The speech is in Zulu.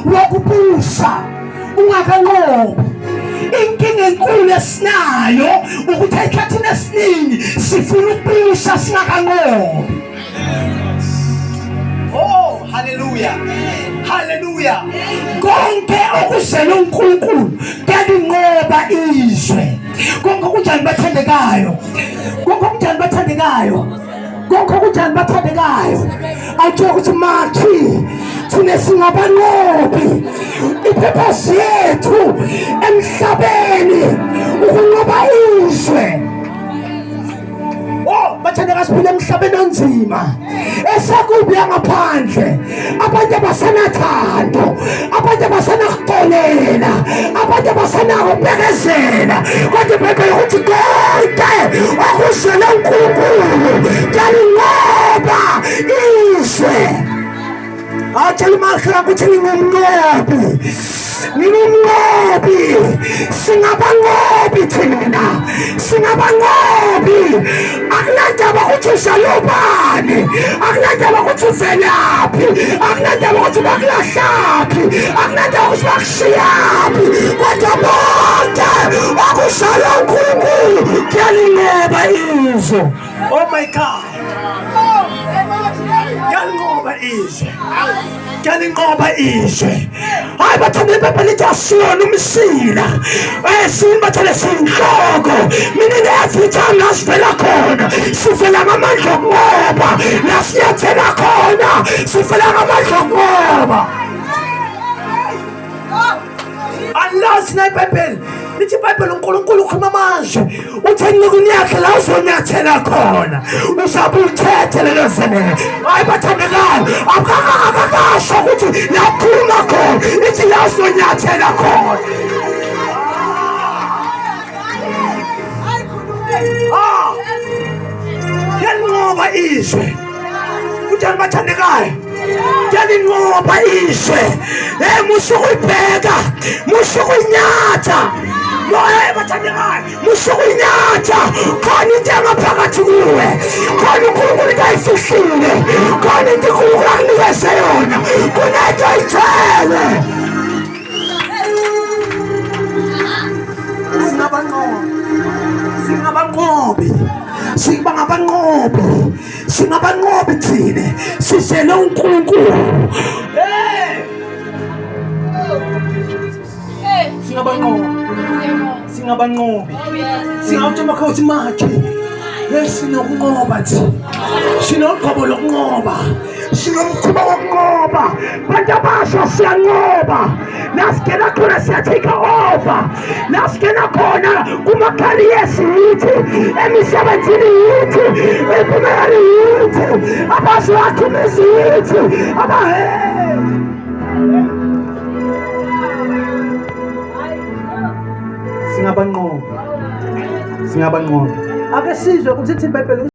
wokubusa ungakanqobi. Inkinga enkulu esinayo ukuthi ekhathini esiningi sifuna ukubusa singakanqobi. Oh, hallelujah. Hallelujah. Konke okuzele uNkulunkulu kuyalinqoba izwe. Konke kunjani bathandekayo? Konke kunjani bathandekayo? Konke kunjani bathandekayo? Athi ukuthi mathi thina singabanqobi. Ipurpose yethu emhlabeni ukunqoba izwe. Oh, bathandeka siphila emhlabeni onzima. Esekubi ngaphandle. Abantu abasanathando, abantu abasanakuxolela, abantu abasanakubekezela. Kodwa iBhayibheli lithi konke okuzele uNkulunkulu kuyalinqoba izwe. Atshela uMahla ukuthi ngingumnqobi. Ngingumnqobi. Singabanqobi thina. Singabanqobi. Akunandaba ukuthi usalubani. Akunandaba ukuthi uvelaphi. Akunandaba ukuthi bakulahlaphi. Akunandaba ukuthi bakushiyaphi. Kodwa bonke okuzele uNkulunkulu kuyalinqoba izwe. Oh my God. Kuyalinqoba izwe. Kuyalinqoba izwe. Hayi bathanda iBhayibheli lithi asiyona umsila. Sini bathanda sinhloko. Meaning every time nasivela khona sivela ngamandla okunqoba. Nasiyathela khona sivela ngamandla okunqoba. Anlazi na iBhayibheli lithi iBhayibheli uNkulunkulu ukhuluma amazwi uthi encikuni yakhe la uzonyathela khona uzabe ulithethe lelo zenele. Hayi bathandekayo akakasho ukuthi la ukhuluma khona lithi la uzonyathela khona. Kuyalinqoba izwe. Kunjani bathandekayo? Kuyalinqoba izwe. Musukuyibheka, musukuyinyatha. Moya bathandekayo, musukuyinyatha. Khona into engaphakathi kuwe. Khona uNkulunkulu into ayifihlile. Khona into uNkulunkulu akunikeze yona. Kunento ayithwele. Singabanqobi. Singabanqobi thina. Sizele uNkulunkulu. Singabanqobi. Singawuthi makhosi makhe. Sinokunqoba thina. Sinoqobo lokunqoba. Sinomkhuba wokunqoba. Bantu abasha siyanqoba. Nasigena khona siyatake over. Nasigena khona kuma-careers yithi. Emisebenzini yithi. Impumelelo yithi. Abazowakhumisi yithi. Singabanqobi. Ake sizwe ukuthi iBhayibheli